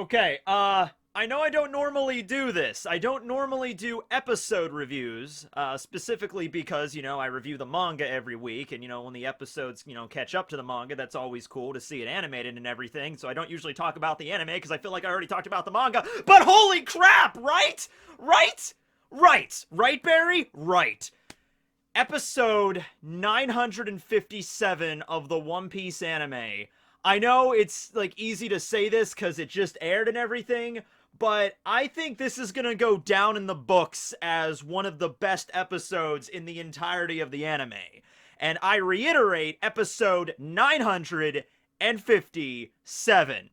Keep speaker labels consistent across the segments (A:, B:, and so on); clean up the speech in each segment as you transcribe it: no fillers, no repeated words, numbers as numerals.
A: Okay, I know I don't normally do this. I don't normally do episode reviews, specifically because, I review the manga every week, and, when the episodes, catch up to the manga, that's always cool to see it animated and everything, so I don't usually talk about the anime, because I feel like I already talked about the manga, but holy crap, right? Right? Right. Right, Barry? Right. Episode 957 of the One Piece anime. I know it's like easy to say this because it just aired and everything, but I think this is gonna go down in the books as one of the best episodes in the entirety of the anime. And I reiterate, episode 957.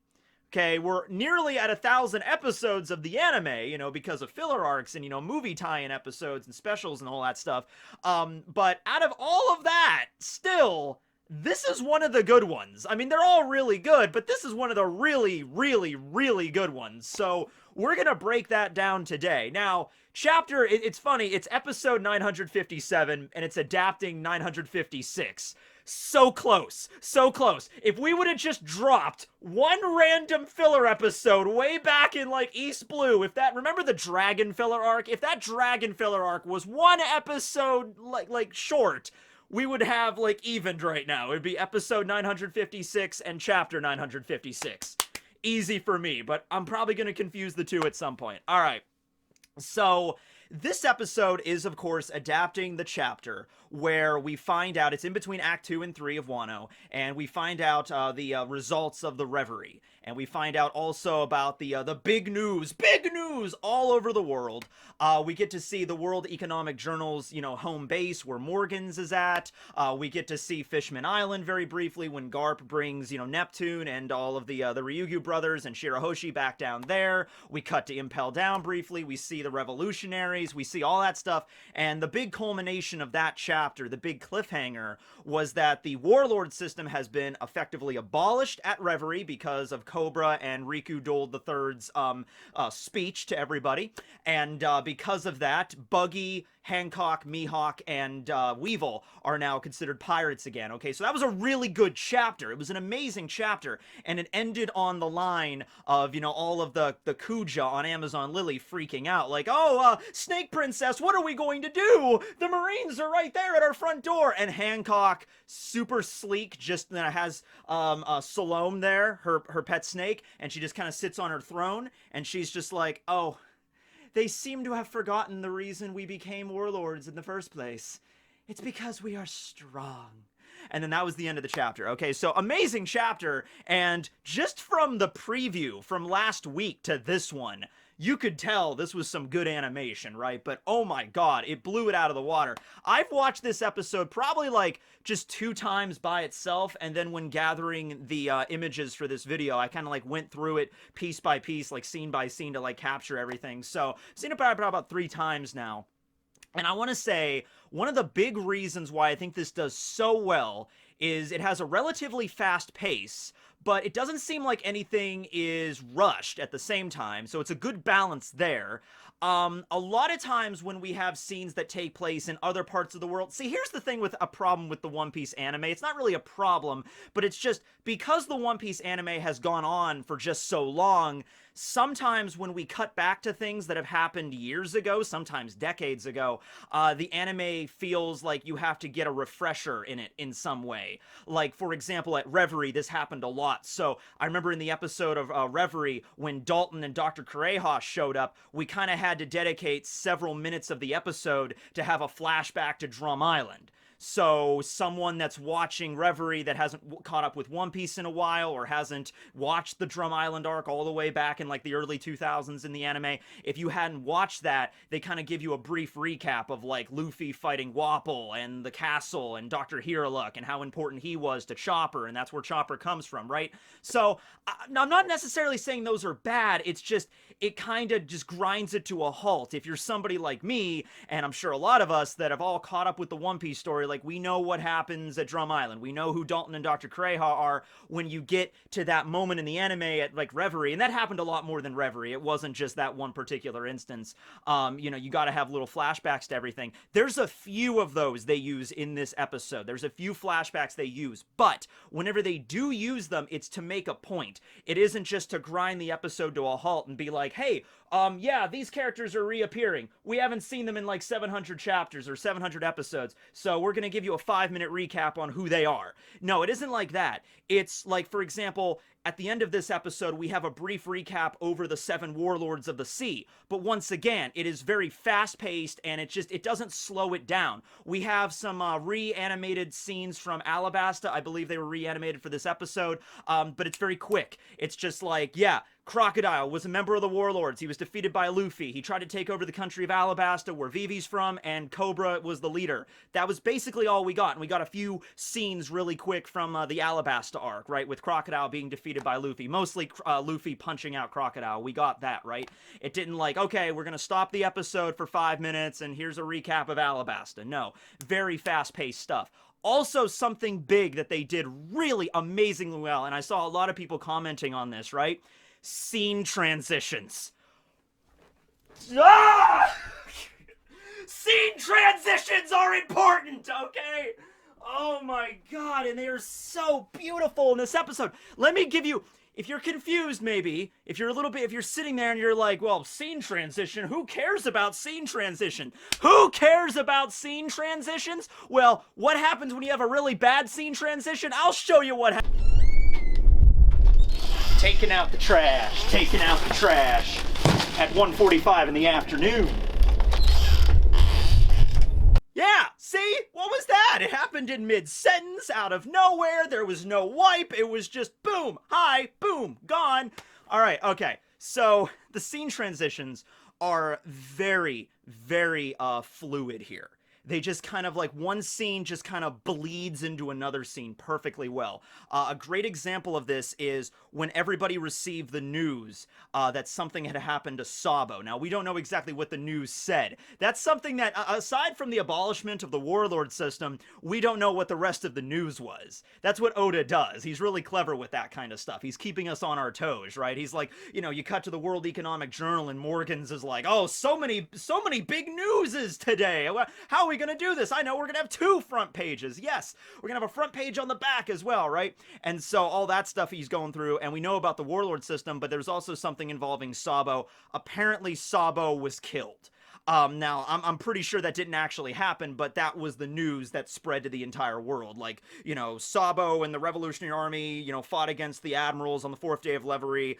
A: Okay, we're nearly at 1,000 episodes of the anime, because of filler arcs and, movie tie-in episodes and specials and all that stuff. But out of all of that, still, this is one of the good ones. I mean, they're all really good, but this is one of the really, really, really good ones. So we're going to break that down today. Now, it's funny, it's episode 957, and it's adapting 956. So close. So close. If we would have just dropped one random filler episode way back in, like, East Blue, remember the Dragon filler arc? If that Dragon filler arc was one episode, like short, we would have, like, evened right now. It would be episode 956 and chapter 956. Easy for me, but I'm probably going to confuse the two at some point. All right. So this episode is, of course, adapting the chapter where we find out, it's in between Act 2 and 3 of Wano, and we find out the results of the Reverie. And we find out also about the big news all over the world. We get to see the World Economic Journal's, home base where Morgan's is at. We get to see Fishman Island very briefly when Garp brings, Neptune and all of the Ryugu brothers and Shirahoshi back down there. We cut to Impel Down briefly. We see the revolutionaries. We see all that stuff. And the big culmination of that chapter, the big cliffhanger, was that the Warlord system has been effectively abolished at Reverie because of Cobra and Riku Dole III's speech to everybody. And because of that, Buggy, Hancock, Mihawk, and Weevil are now considered pirates again. Okay, so that was a really good chapter. It was an amazing chapter, and it ended on the line of, all of the Kuja on Amazon Lily freaking out, like, oh, Snake Princess, what are we going to do? The Marines are right there at our front door. And Hancock, super sleek, just has Salome there, her pet snake, and she just kind of sits on her throne, and she's just like, oh, they seem to have forgotten the reason we became warlords in the first place. It's because we are strong. And then that was the end of the chapter. Okay, so amazing chapter, and just from the preview from last week to this one, you could tell this was some good animation, right? But oh my god, it blew it out of the water. I've watched this episode probably like just 2 times by itself, and then when gathering the images for this video, I kind of like went through it piece by piece, like scene by scene to like capture everything. So I've seen it probably about 3 times now. And I want to say, one of the big reasons why I think this does so well is it has a relatively fast pace, but it doesn't seem like anything is rushed at the same time, so it's a good balance there. A lot of times when we have scenes that take place in other parts of the world, see, here's the thing with a problem with the One Piece anime. It's not really a problem, but it's just because the One Piece anime has gone on for just so long, sometimes when we cut back to things that have happened years ago, sometimes decades ago, the anime feels like you have to get a refresher in it in some way. Like, for example, at Reverie, this happened a lot. So I remember in the episode of Reverie, when Dalton and Dr. Kureha showed up, we kind of had to dedicate several minutes of the episode to have a flashback to Drum Island. So someone that's watching Reverie that hasn't caught up with One Piece in a while, or hasn't watched the Drum Island arc all the way back in like the early 2000s in the anime, if you hadn't watched that, they kind of give you a brief recap of like Luffy fighting Wapol and the castle and Dr. Hiraluk and how important he was to Chopper, and that's where Chopper comes from, right? So I'm not necessarily saying those are bad, it's just, it kind of just grinds it to a halt. If you're somebody like me, and I'm sure a lot of us that have all caught up with the One Piece story Like, we know what happens at Drum Island. We know who Dalton and Dr. Kreha are when you get to that moment in the anime at, like, Reverie. And that happened a lot more than Reverie. It wasn't just that one particular instance. You know, you got to have little flashbacks to everything. There's a few of those they use in this episode. There's a few flashbacks they use. But whenever they do use them, it's to make a point. It isn't just to grind the episode to a halt and be like, hey, yeah, these characters are reappearing. We haven't seen them in like 700 chapters or 700 episodes, so we're gonna give you a 5-minute recap on who they are. No, it isn't like that. It's like, for example, at the end of this episode, we have a brief recap over the 7 Warlords of the Sea. But once again, it is very fast-paced, and it doesn't slow it down. We have some reanimated scenes from Alabasta. I believe they were reanimated for this episode, but it's very quick. It's just like, yeah, Crocodile was a member of the Warlords. He was defeated by Luffy. He tried to take over the country of Alabasta, where Vivi's from, and Cobra was the leader. That was basically all we got, and we got a few scenes really quick from the Alabasta arc, right, with Crocodile being defeated by Luffy. Mostly Luffy punching out Crocodile. We got that, right? It didn't like, okay, we're gonna stop the episode for 5 minutes, and here's a recap of Alabasta. No. Very fast-paced stuff. Also, something big that they did really amazingly well, and I saw a lot of people commenting on this, right? Scene transitions. Ah! Scene transitions are important, okay? Oh my god, and they are so beautiful in this episode. Let me give you, if you're confused maybe, if you're sitting there and you're like, well, scene transition, who cares about scene transition? Who cares about scene transitions? Well, what happens when you have a really bad scene transition? I'll show you what happens. Taking out the trash at 1:45 in the afternoon. Yeah, see? What was that? It happened in mid-sentence, out of nowhere. There was no wipe. It was just boom, hi, boom, gone. All right, okay. So the scene transitions are very, very fluid here. They just kind of like, one scene just kind of bleeds into another scene perfectly well. A great example of this is when everybody received the news that something had happened to Sabo. Now, we don't know exactly what the news said. That's something that, aside from the abolishment of the Warlord system, we don't know what the rest of the news was. That's what Oda does. He's really clever with that kind of stuff. He's keeping us on our toes, right? He's like, you know, you cut to the World Economic Journal and Morgan's is like, oh, so many big newses today. How are we gonna do this? I know, we're gonna have 2 front pages. Yes, we're gonna have a front page on the back as well, right? And so all that stuff he's going through, and we know about the Warlord system, but there's also something involving Sabo. Apparently Sabo was killed. Now, I'm pretty sure that didn't actually happen, but that was the news that spread to the entire world. Like, you know, Sabo and the Revolutionary Army, you know, fought against the admirals on the 4th day of Reverie,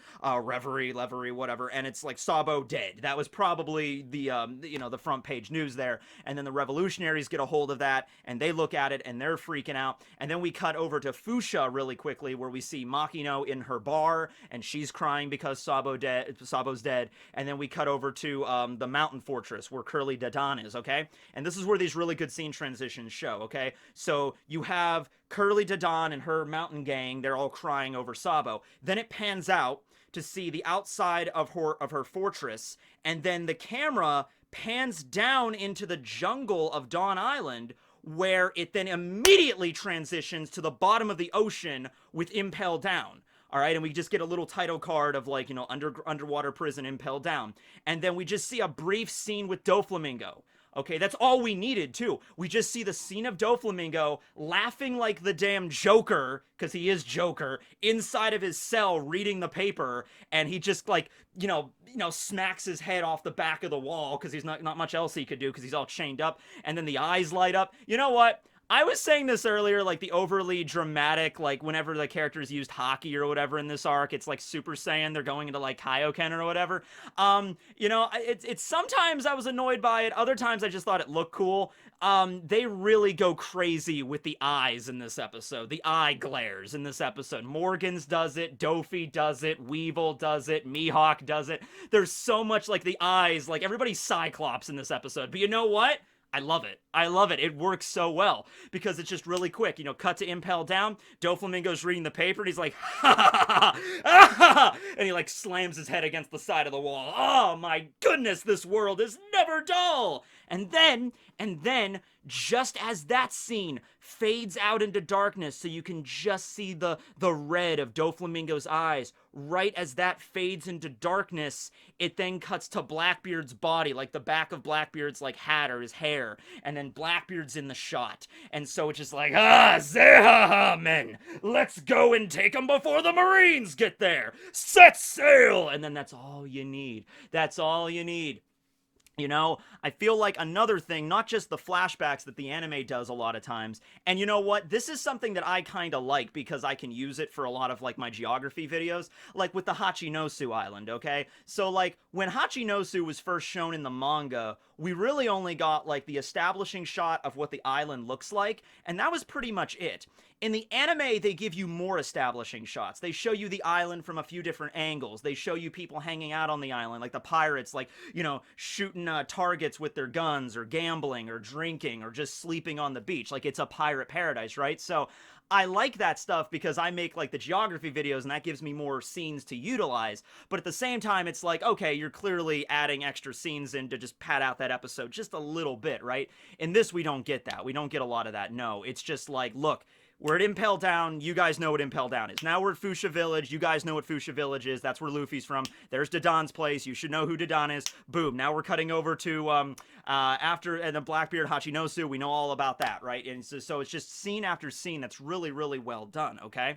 A: whatever, and it's like, Sabo dead. That was probably the, you know, the front page news there, and then the revolutionaries get a hold of that, and they look at it, and they're freaking out, and then we cut over to Fuchsia really quickly, where we see Makino in her bar, and she's crying because Sabo's dead, and then we cut over to, the mountain fortress, where Curly Dadan is, okay? And this is where these really good scene transitions show, okay? So you have Curly Dadan and her mountain gang, they're all crying over Sabo. Then it pans out to see the outside of her fortress, and then the camera pans down into the jungle of Dawn Island, where it then immediately transitions to the bottom of the ocean with Impel Down. All right, and we just get a little title card of, like, you know, underwater prison, Impel Down. And then we just see a brief scene with Doflamingo. Okay, that's all we needed, too. We just see the scene of Doflamingo laughing like the damn Joker, because he is Joker, inside of his cell reading the paper, and he just, like, you know, smacks his head off the back of the wall, because he's not much else he could do, because he's all chained up, and then the eyes light up. You know what? I was saying this earlier, like, the overly dramatic, like, whenever the characters used hockey or whatever in this arc, it's like Super Saiyan, they're going into, like, Kaioken or whatever. You know, it's sometimes I was annoyed by it, other times I just thought it looked cool. They really go crazy with the eyes in this episode, the eye glares in this episode. Morgans does it, Dofi does it, Weevil does it, Mihawk does it. There's so much, like, the eyes, like, everybody's Cyclops in this episode, but you know what? I love it. I love it. It works so well because it's just really quick. You know, cut to Impel Down. Doflamingo's reading the paper and he's like, ha ha ha ha, ha, and he like slams his head against the side of the wall. Oh my goodness, this world is never dull. And then just as that scene fades out into darkness so you can just see the red of Doflamingo's eyes, right as that fades into darkness, it then cuts to Blackbeard's body, like the back of Blackbeard's like hat or his hair, and then Blackbeard's in the shot. And so it's just like, Zehaha, men, let's go and take them before the Marines get there. Set sail! And then that's all you need. That's all you need. You know, I feel like another thing, not just the flashbacks that the anime does a lot of times, and you know what, this is something that I kind of like because I can use it for a lot of like my geography videos, like with the Hachinosu Island, okay? So like when Hachinosu was first shown in the manga, we really only got like the establishing shot of what the island looks like, and that was pretty much it. In the anime, they give you more establishing shots. They show you the island from a few different angles. They show you people hanging out on the island, like the pirates, like, you know, shooting targets with their guns, or gambling, or drinking, or just sleeping on the beach. Like, it's a pirate paradise, right? So I like that stuff because I make, like, the geography videos, and that gives me more scenes to utilize. But at the same time, it's like, okay, you're clearly adding extra scenes in to just pad out that episode just a little bit, right? In this, we don't get that. We don't get a lot of that. No, it's just like, look, we're at Impel Down. You guys know what Impel Down is. Now we're at Fuchsia Village. You guys know what Fuchsia Village is. That's where Luffy's from. There's Dadan's place. You should know who Dadan is. Boom. Now we're cutting over to and the Blackbeard Hachinosu. We know all about that, right? And so it's just scene after scene that's really, really well done, okay?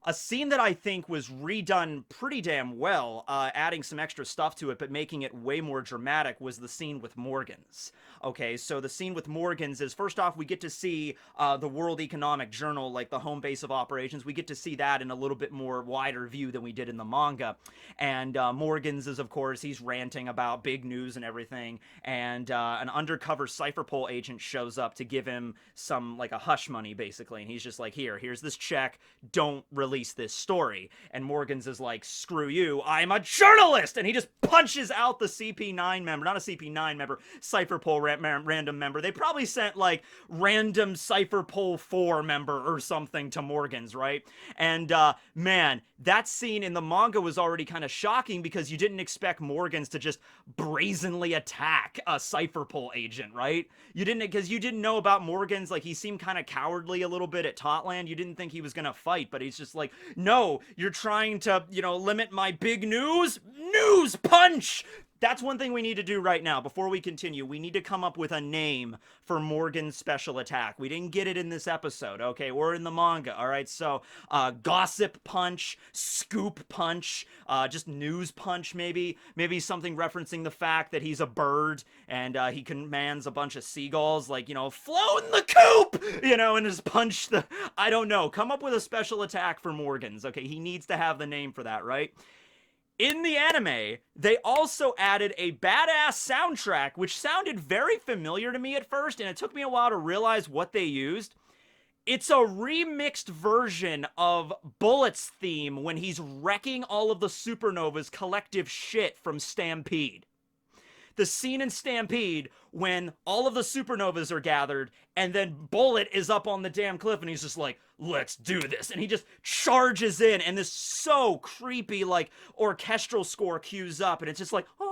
A: A scene that I think was redone pretty damn well, adding some extra stuff to it, but making it way more dramatic, was the scene with Morgans. Okay, so the scene with Morgans is, first off, we get to see the World Economic Journal, like the home base of operations. We get to see that in a little bit more wider view than we did in the manga. And Morgans is, of course, he's ranting about big news and everything. And an undercover Cypherpole agent shows up to give him some, like, a hush money, basically. And he's just like, here's this check. Don't release this story. And Morgans is like, screw you, I'm a journalist! And he just punches out the CP9 member, not a CP9 member, Cypherpole random member. They probably sent like random Cypherpole 4 member or something to Morgans, right? And man, that scene in the manga was already kind of shocking because you didn't expect Morgans to just brazenly attack a Cypherpole agent, right? You didn't, because you didn't know about Morgans. Like, he seemed kind of cowardly a little bit at Totland. You didn't think he was gonna fight, but he's just like, no, you're trying to, you know, limit my big news? News punch! That's one thing we need to do right now. Before we continue, we need to come up with a name for Morgan's special attack. We didn't get it in this episode, okay? We're in the manga, all right? So, gossip punch, scoop punch, just news punch, maybe. Maybe something referencing the fact that he's a bird and he commands a bunch of seagulls, like, you know, float in the coop, you know, and just punch the... I don't know. Come up with a special attack for Morgan's, okay? He needs to have the name for that, right? In the anime, they also added a badass soundtrack, which sounded very familiar to me at first, and it took me a while to realize what they used. It's a remixed version of Bullet's theme when he's wrecking all of the Supernova's collective shit from Stampede. The scene in Stampede when all of the Supernovas are gathered and then Bullet is up on the damn cliff and he's just like, let's do this. And he just charges in and this so creepy, like, orchestral score cues up and it's just like, oh,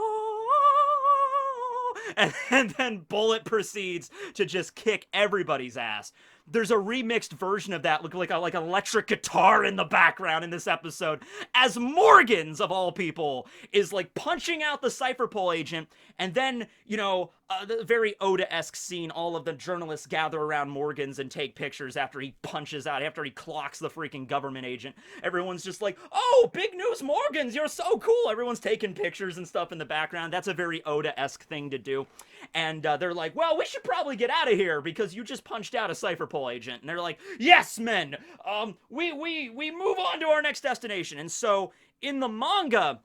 A: and then Bullet proceeds to just kick everybody's ass. There's a remixed version of that, like an electric guitar in the background in this episode, as Morgans, of all people, is like punching out the Cypherpole agent, and then, you know, the very Oda-esque scene, all of the journalists gather around Morgans and take pictures after he punches out, after he clocks the freaking government agent. Everyone's just like, oh, big news, Morgans, you're so cool. Everyone's taking pictures and stuff in the background. That's a very Oda-esque thing to do. And they're like, well, we should probably get out of here because you just punched out a Cypherpole agent. And they're like, yes, men, we move on to our next destination. And so in the manga,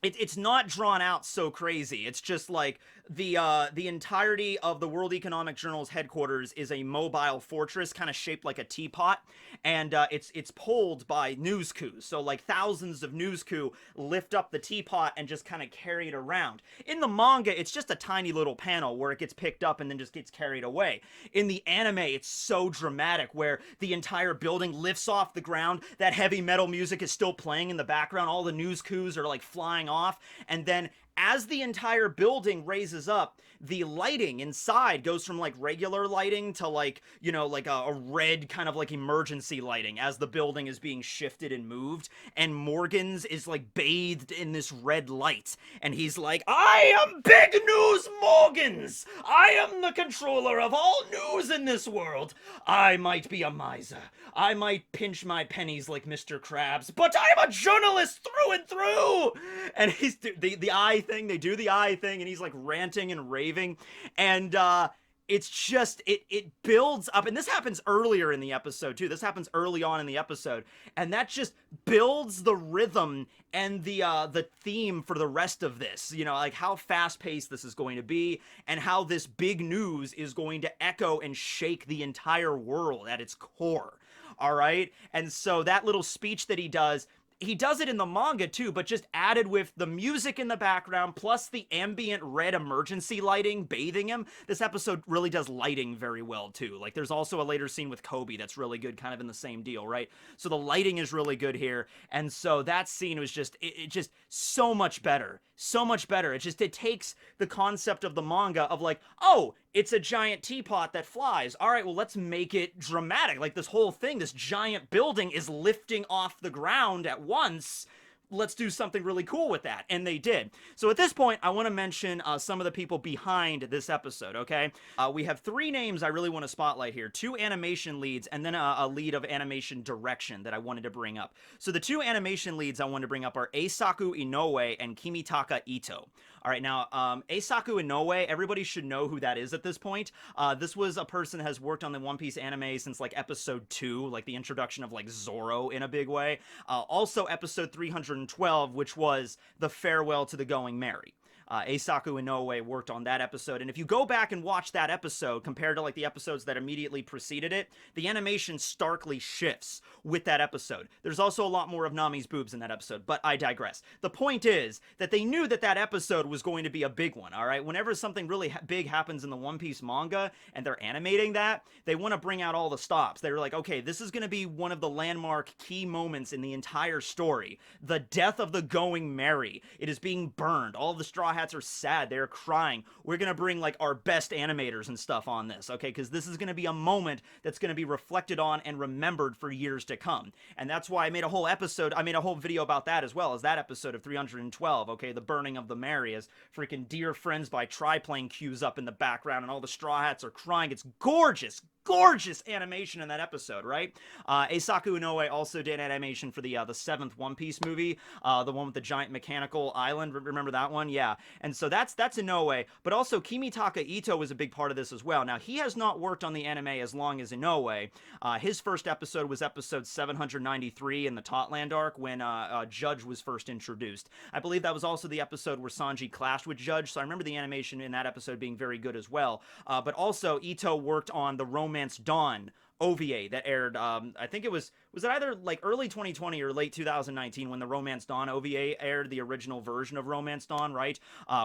A: it's not drawn out so crazy. It's just like the entirety of the World Economic Journal's headquarters is a mobile fortress kind of shaped like a teapot, and it's pulled by news coups. So like thousands of news coups lift up the teapot and just kind of carry it around. In the manga, it's just a tiny little panel where it gets picked up and then just gets carried away. In the anime, it's so dramatic where the entire building lifts off the ground, that heavy metal music is still playing in the background, all the news coups are like flying off, and then as the entire building raises up, the lighting inside goes from like regular lighting to like, you know, like a red kind of like emergency lighting as the building is being shifted and moved. And Morgan's is like bathed in this red light. And he's like, I am Big News Morgans! I am the controller of all news in this world. I might be a miser. I might pinch my pennies like Mr. Krabs, but I'm a journalist through and through! And he's the eye thing, they do the eye thing, and he's like ranting and raving. And it's just it builds up, and this happens earlier in the episode too. This happens early on in the episode, and that just builds the rhythm and the theme for the rest of this. You know, like how fast-paced this is going to be, and how this big news is going to echo and shake the entire world at its core. All right? And so that little speech that he does it in the manga too, but just added with the music in the background, plus the ambient red emergency lighting bathing him. This episode really does lighting very well too. Like, there's also a later scene with Kobe that's really good, kind of in the same deal, right? So the lighting is really good here, and so that scene was just, it just so much better. So much better. It takes the concept of the manga of like, oh, it's a giant teapot that flies. All right, well, let's make it dramatic. Like, this whole thing, this giant building is lifting off the ground at once. Let's do something really cool with that. And they did. So at this point, I want to mention some of the people behind this episode, okay? We have 3 names I really want to spotlight here. 2 animation leads, and then a lead of animation direction that I wanted to bring up. So the 2 animation leads I wanted to bring up are Eisaku Inoue and Kimitaka Ito. All right, now, Eisaku Inoue, everybody should know who that is at this point. This was a person that has worked on the One Piece anime since, like, episode 2, like the introduction of, like, Zoro in a big way. Also, episode 312, which was the farewell to the Going Merry. Eisaku Inoue worked on that episode, and if you go back and watch that episode compared to like the episodes that immediately preceded it, the animation starkly shifts with that episode. There's also a lot more of Nami's boobs in that episode, but I digress. The point is that they knew that that episode was going to be a big one, all right? Whenever something really big happens in the One Piece manga and they're animating that, they want to bring out all the stops. They were like, okay, this is going to be one of the landmark key moments in the entire story. The death of the Going Merry. It is being burned. All of the Straw Hats are sad. They're crying. We're going to bring like our best animators and stuff on this, okay? Because this is going to be a moment that's going to be reflected on and remembered for years to come. And that's why I made a whole video about that as well, as that episode of 312, okay? The burning of the Merry, as freaking Dear Friends by Triplane cues up in the background and all the Straw Hats are crying. It's gorgeous. Gorgeous animation in that episode, right? Eisaku Inoue also did animation for the 7th One Piece movie, the one with the giant mechanical island. Remember that one? Yeah. And so that's Inoue, but also Kimitaka Ito was a big part of this as well. Now, he has not worked on the anime as long as Inoue. His first episode was episode 793 in the Totland arc, when Judge was first introduced. I believe that was also the episode where Sanji clashed with Judge, so I remember the animation in that episode being very good as well. But also, Ito worked on the Romance Dawn OVA that aired, I think it was it either like early 2020 or late 2019 when the Romance Dawn OVA aired, the original version of Romance Dawn, right?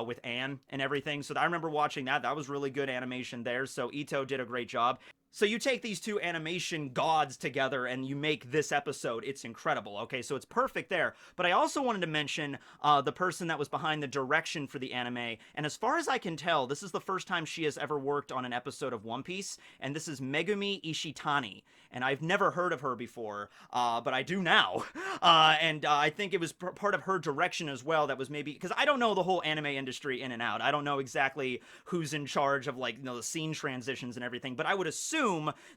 A: With Anne and everything. So I remember watching that. That was really good animation there. So Ito did a great job. So you take these 2 animation gods together and you make this episode. It's incredible, okay? So it's perfect there. But I also wanted to mention the person that was behind the direction for the anime. And as far as I can tell, this is the first time she has ever worked on an episode of One Piece. And this is Megumi Ishitani. And I've never heard of her before, but I do now. And I think it was part of her direction as well that was maybe... Because I don't know the whole anime industry in and out. I don't know exactly who's in charge of, like, you know, the scene transitions and everything. But I would assume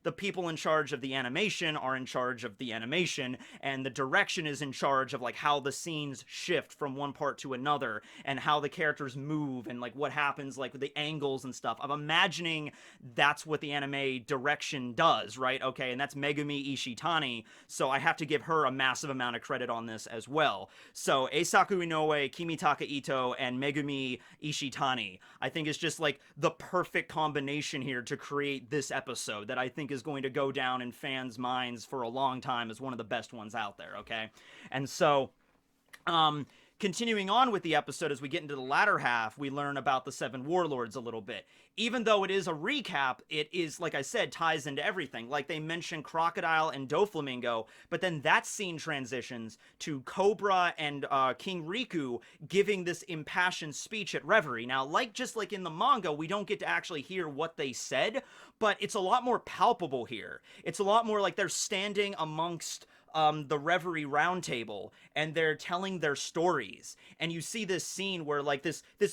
A: the people in charge of the animation are in charge of the animation, and the direction is in charge of like how the scenes shift from one part to another and how the characters move and like what happens like with the angles and stuff. I'm imagining that's what the anime direction does, right? Okay, and that's Megumi Ishitani, so I have to give her a massive amount of credit on this as well. So Eisaku Inoue, Kimitaka Ito, and Megumi Ishitani, I think is just like the perfect combination here to create this episode that I think is going to go down in fans' minds for a long time as one of the best ones out there, okay? And so, continuing on with the episode, as we get into the latter half, we learn about the 7 Warlords a little bit. Even though it is a recap, it is, like I said, ties into everything. Like, they mention Crocodile and Doflamingo, but then that scene transitions to Cobra and King Riku giving this impassioned speech at Reverie. Now, just like in the manga, we don't get to actually hear what they said, but it's a lot more palpable here. It's a lot more like they're standing amongst the Reverie Roundtable, and they're telling their stories. And you see this scene where, like,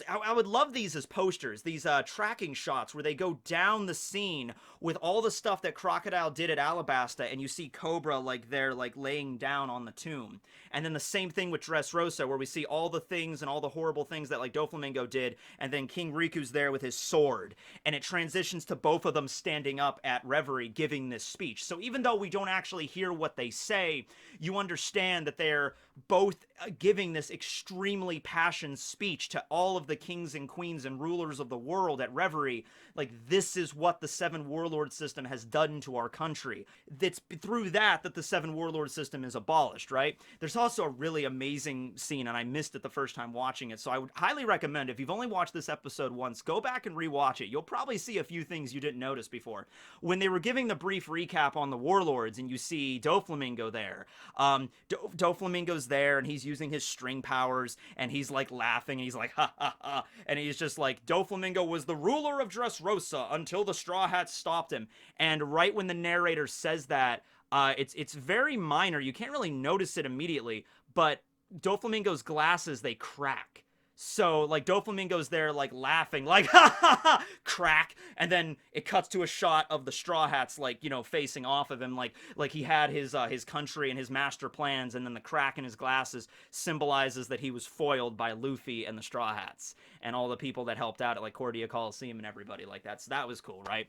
A: I would love these as posters, these tracking shots where they go down the scene with all the stuff that Crocodile did at Alabasta, and you see Cobra, like, they're, like, laying down on the tomb. And then the same thing with Dressrosa, where we see all the things and all the horrible things that, like, Doflamingo did, and then King Riku's there with his sword. And it transitions to both of them standing up at Reverie giving this speech. So even though we don't actually hear what they say, you understand that they're both giving this extremely passionate speech to all of the kings and queens and rulers of the world at Reverie. Like, this is what the 7 Warlord system has done to our country. It's through that the 7 Warlord system is abolished, right? There's also a really amazing scene, and I missed it the first time watching it, so I would highly recommend, if you've only watched this episode once, go back and rewatch it. You'll probably see a few things you didn't notice before. When they were giving the brief recap on the Warlords, and you see Doflamingo there, Doflamingo's there, and he's using his string powers, and he's, like, laughing, and he's like, ha ha ha, and he's just like, Doflamingo was the ruler of Dressrosa until the Straw Hats stopped him. And right when the narrator says that, it's very minor, you can't really notice it immediately, but Doflamingo's glasses, they crack. So, like, Doflamingo's there, like, laughing, like, ha ha ha, crack, and then it cuts to a shot of the Straw Hats, like, you know, facing off of him, like he had his country and his master plans, and then the crack in his glasses symbolizes that he was foiled by Luffy and the Straw Hats, and all the people that helped out at, like, Cordia Coliseum and everybody, like, that was cool, right?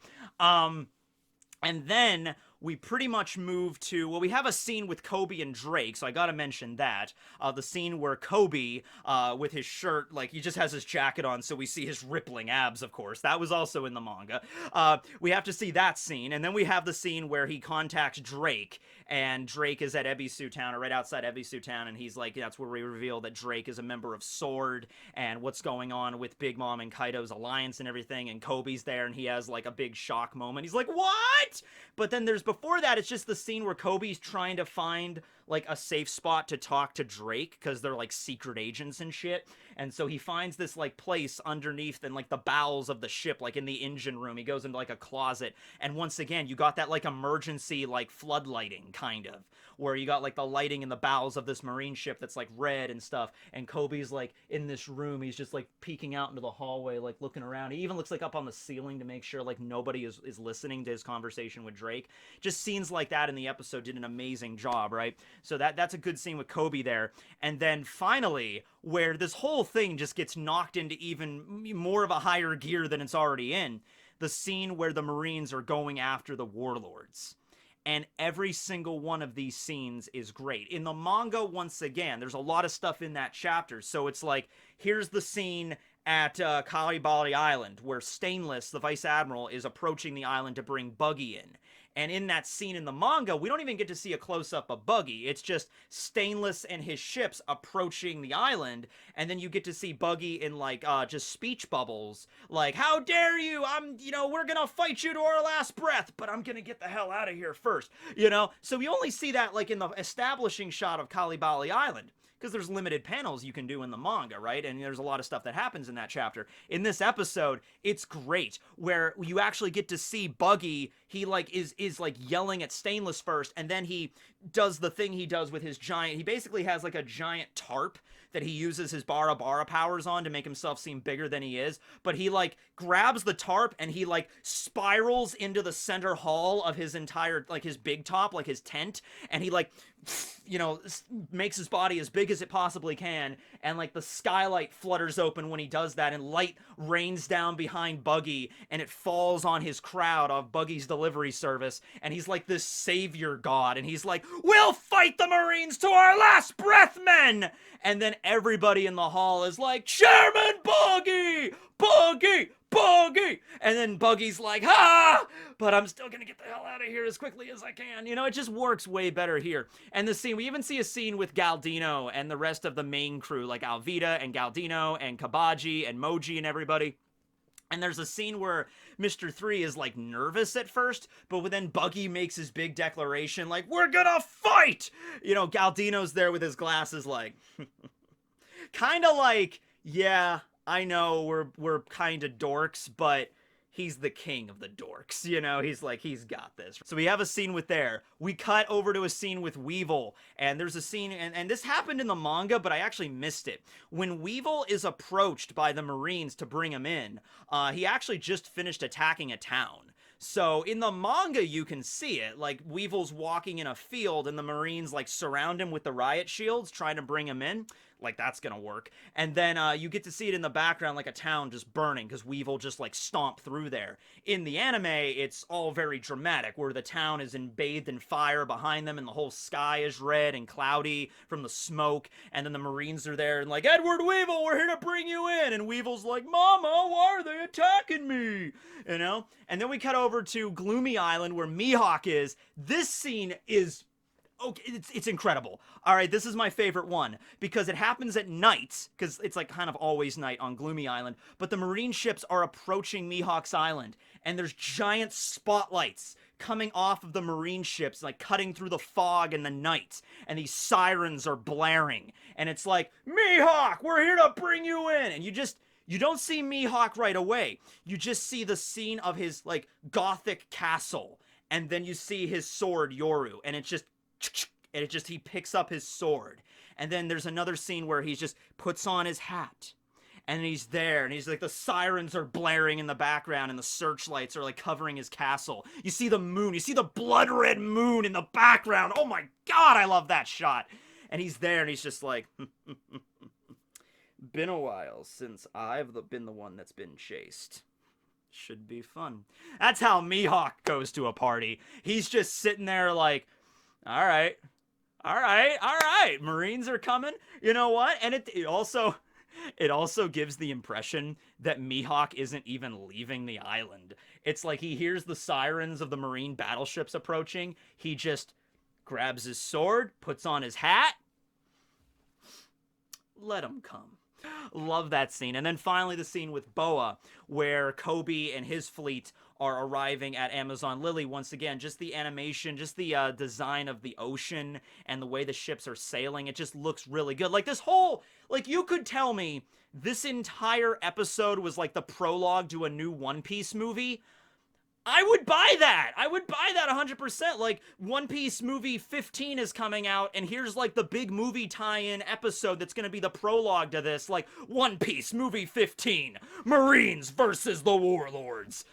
A: And then we pretty much move to, well, we have a scene with Kobe and Drake, so I gotta mention that. The scene where Kobe, with his shirt, like, he just has his jacket on, so we see his rippling abs, of course. That was also in the manga. We have to see that scene, and then we have the scene where he contacts Drake, and Drake is at Ebisu Town, or right outside Ebisu Town, and he's like, that's where we reveal that Drake is a member of SWORD, and what's going on with Big Mom and Kaido's alliance and everything, and Kobe's there, and he has, like, a big shock moment. He's like, what? But then before that, it's just the scene where Kobe's trying to find, like, a safe spot to talk to Drake, because they're, like, secret agents and shit, and so he finds this, like, place underneath in, like, the bowels of the ship, like, in the engine room. He goes into, like, a closet, and once again, you got that, like, emergency, like, floodlighting, kind of, where you got, like, the lighting in the bowels of this marine ship that's, like, red and stuff, and Kobe's, like, in this room, he's just, like, peeking out into the hallway, like, looking around. He even looks, like, up on the ceiling to make sure, like, nobody is listening to his conversation with Drake. Just scenes like that in the episode did an amazing job, right? So that's a good scene with Kobe there. And then finally, where this whole thing just gets knocked into even more of a higher gear than it's already in, the scene where the Marines are going after the Warlords. And every single one of these scenes is great. In the manga, once again, there's a lot of stuff in that chapter. So it's like, here's the scene at Kalibali Island, where Stainless, the Vice Admiral, is approaching the island to bring Buggy in. And in that scene in the manga, we don't even get to see a close-up of Buggy. It's just Stainless and his ships approaching the island, and then you get to see Buggy in, like, just speech bubbles. Like, how dare you? We're gonna fight you to our last breath, but I'm gonna get the hell out of here first, you know? So we only see that, like, in the establishing shot of Kalibali Island, because there's limited panels you can do in the manga, right? And there's a lot of stuff that happens in that chapter. In this episode, it's great, where you actually get to see Buggy, he, like, is like, yelling at Stainless first, and then he does the thing he does with his giant, he basically has, like, a giant tarp that he uses his Bara powers on to make himself seem bigger than he is, but he, like, grabs the tarp and he, like, spirals into the center hall of his entire, like, his big top, like his tent, and he, like, you know, makes his body as big as it possibly can, and, like, the skylight flutters open when he does that, and light rains down behind Buggy, and it falls on his crowd of Buggy's delivery service, and he's like this savior god, and he's like, we'll fight the Marines to our last breath, men! And then everybody in the hall is like, Chairman Buggy! Buggy! Buggy! And then Buggy's like, ah! But I'm still gonna get the hell out of here as quickly as I can. You know, it just works way better here. And the scene, we even see a scene with Galdino and the rest of the main crew, like Alvida and Galdino and Kabaji and Moji and everybody. And there's a scene where Mr. 3 is, like, nervous at first, but then Buggy makes his big declaration, like, we're gonna fight! You know, Galdino's there with his glasses, like, kind of like, yeah, I know we're kind of dorks, but he's the king of the dorks, you know? He's like, he's got this. So we have a scene with there. We cut over to a scene with Weevil, and there's a scene, and this happened in the manga, but I actually missed it. When Weevil is approached by the Marines to bring him in, he actually just finished attacking a town. So in the manga, you can see it. Like, Weevil's walking in a field, and the Marines, like, surround him with the riot shields, trying to bring him in. Like, that's gonna work. And then you get to see it in the background, like a town just burning, because Weevil just, like, stomped through there. In the anime, it's all very dramatic, where the town is bathed in fire behind them, and the whole sky is red and cloudy from the smoke, and then the Marines are there, and like, Edward Weevil, we're here to bring you in! And Weevil's like, Mama, why are they attacking me? You know? And then we cut over to Gloomy Island, where Mihawk is. This scene is... okay, it's incredible. All right, this is my favorite one because it happens at night, because it's like kind of always night on Gloomy Island, but the Marine ships are approaching Mihawk's Island, and there's giant spotlights coming off of the Marine ships, like cutting through the fog in the night, and these sirens are blaring, and it's like, Mihawk, we're here to bring you in, and you don't see Mihawk right away. You just see the scene of his, like, gothic castle, and then you see his sword, Yoru, and he picks up his sword. And then there's another scene where he just puts on his hat. And he's there, and he's like, the sirens are blaring in the background, and the searchlights are like covering his castle. You see the moon, you see the blood red moon in the background. Oh my god, I love that shot. And he's there, and he's just like, been a while since I've been the one that's been chased. Should be fun. That's how Mihawk goes to a party. He's just sitting there like, all right, Marines are coming. You know what? And it also gives the impression that Mihawk isn't even leaving the island. It's like he hears the sirens of the Marine battleships approaching. He just grabs his sword, puts on his hat. Let him come. Love that scene. And then finally the scene with Boa, where Kobe and his fleet are arriving at Amazon Lily once again. Just the animation, just the design of the ocean and the way the ships are sailing, it just looks really good. Like, this whole, like, you could tell me this entire episode was like the prologue to a new One Piece movie. I would buy that. I would buy that 100%. Like, One Piece movie 15 is coming out, and here's, like, the big movie tie-in episode that's gonna be the prologue to this. Like, One Piece movie 15, Marines versus the Warlords.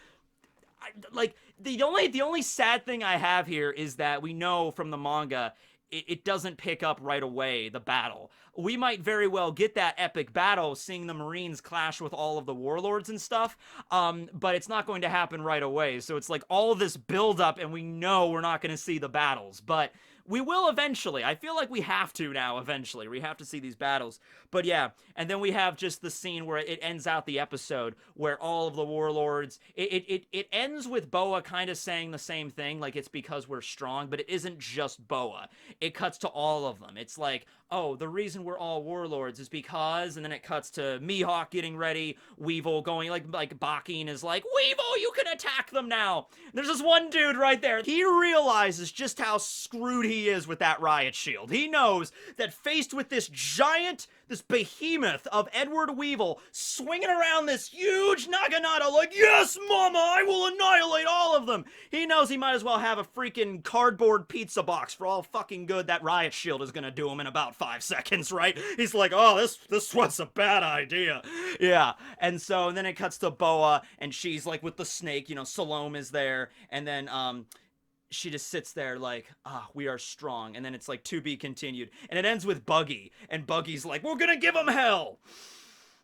A: Like, the only sad thing I have here is that we know from the manga it doesn't pick up right away, the battle. We might very well get that epic battle, seeing the Marines clash with all of the Warlords and stuff, but it's not going to happen right away. So it's like all this build-up, and we know we're not going to see the battles, but we will eventually. I feel like we have to now eventually. We have to see these battles. But yeah, and then we have just the scene where it ends out the episode, where all of the Warlords, it ends with Boa kind of saying the same thing, like it's because we're strong, but it isn't just Boa. It cuts to all of them. It's like, oh, the reason we're all Warlords is because, and then it cuts to Mihawk getting ready, Weevil going, like Bakin is like, Weevil, you can attack them now. And there's this one dude right there. He realizes just how screwed he is with that riot shield. He knows that faced with this giant, this behemoth of Edward Weevil swinging around this huge Naginata like, yes, mama, I will annihilate all of them. He knows he might as well have a freaking cardboard pizza box for all fucking good that riot shield is gonna do him in about 5 seconds, right? He's like, oh, this was a bad idea. Yeah, and so and then it cuts to Boa, and she's like with the snake, you know, Salome is there, and then, she just sits there like, we are strong. And then it's like, to be continued. And it ends with Buggy. And Buggy's like, we're gonna give him hell.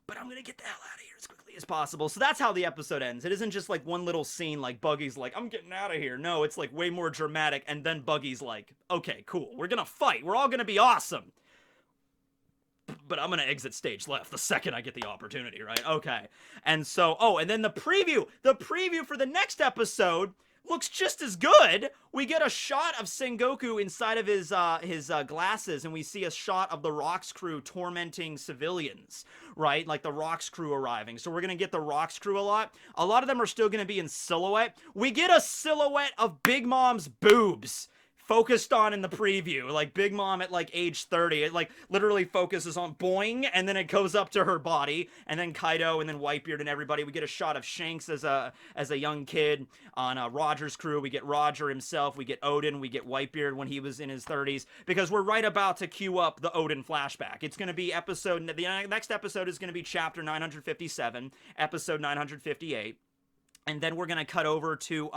A: But I'm gonna get the hell out of here as quickly as possible. So that's how the episode ends. It isn't just like one little scene like Buggy's like, I'm getting out of here. No, it's like way more dramatic. And then Buggy's like, okay, cool. We're gonna fight. We're all gonna be awesome. but I'm gonna exit stage left the second I get the opportunity, right? Okay. And so, and then the preview for the next episode looks just as good. We get a shot of Sengoku inside of his glasses, and we see a shot of the Rocks crew tormenting civilians, right? Like the Rocks crew arriving. So we're gonna get the Rocks crew a lot. A lot of them are still gonna be in silhouette. We get a silhouette of Big Mom's boobs focused on in the preview, like Big Mom at like age 30. It like literally focuses on boing, and then it goes up to her body, and then Kaido, and then Whitebeard, and everybody. We get a shot of Shanks as a young kid on Roger's crew. We get Roger himself. We get Odin. We get Whitebeard when he was in his 30s, because we're right about to queue up the Odin flashback. It's going to be the next episode is going to be chapter 957, episode 958. And then we're going to cut over to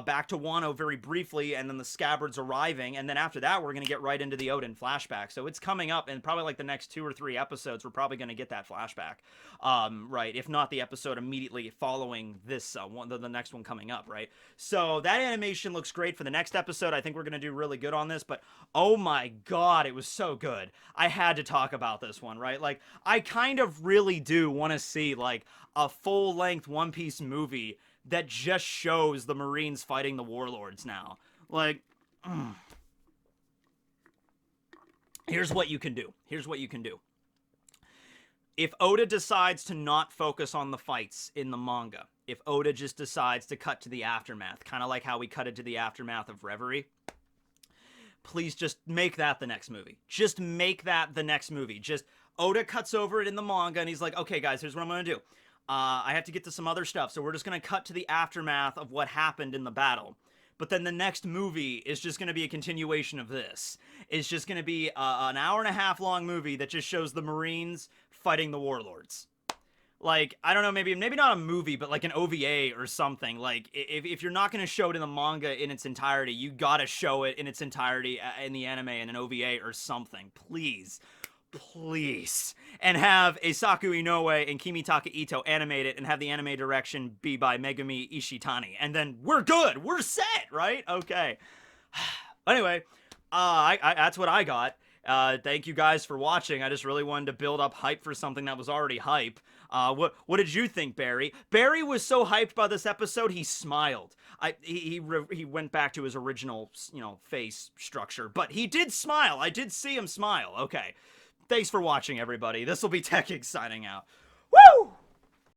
A: back to Wano very briefly, and then the Scabbards arriving. And then after that, we're going to get right into the Odin flashback. So it's coming up, and probably like the next 2 or 3 episodes, we're probably going to get that flashback. Right, if not the episode immediately following this one, the next one coming up, right? So that animation looks great for the next episode. I think we're going to do really good on this, but oh my god, it was so good. I had to talk about this one, right? Like, I kind of really do want to see, like, a full-length One Piece movie that just shows the Marines fighting the Warlords now. Like, here's what you can do. If Oda decides to not focus on the fights in the manga, if Oda just decides to cut to the aftermath, kind of like how we cut it to the aftermath of Reverie, please just make that the next movie. Just make that the next movie. Just, Oda cuts over it in the manga, and he's like, okay, guys, here's what I'm going to do. I have to get to some other stuff, so we're just going to cut to the aftermath of what happened in the battle. But then the next movie is just going to be a continuation of this. It's just going to be an hour-and-a-half long movie that just shows the Marines fighting the Warlords. Like, I don't know, maybe not a movie, but like an OVA or something. Like, if you're not going to show it in the manga in its entirety, you got to show it in its entirety in the anime in an OVA or something. Please. And have Eisaku Inoue and Kimitaka Ito animate it, and have the anime direction be by Megumi Ishitani. And then we're good. We're set, right? Okay. Anyway, that's what I got. Thank you guys for watching. I just really wanted to build up hype for something that was already hype. What did you think, Barry? Barry was so hyped by this episode, he smiled. He went back to his original, face structure, but he did smile. I did see him smile. Okay. Thanks for watching, everybody. This will be Tekking signing out. Woo!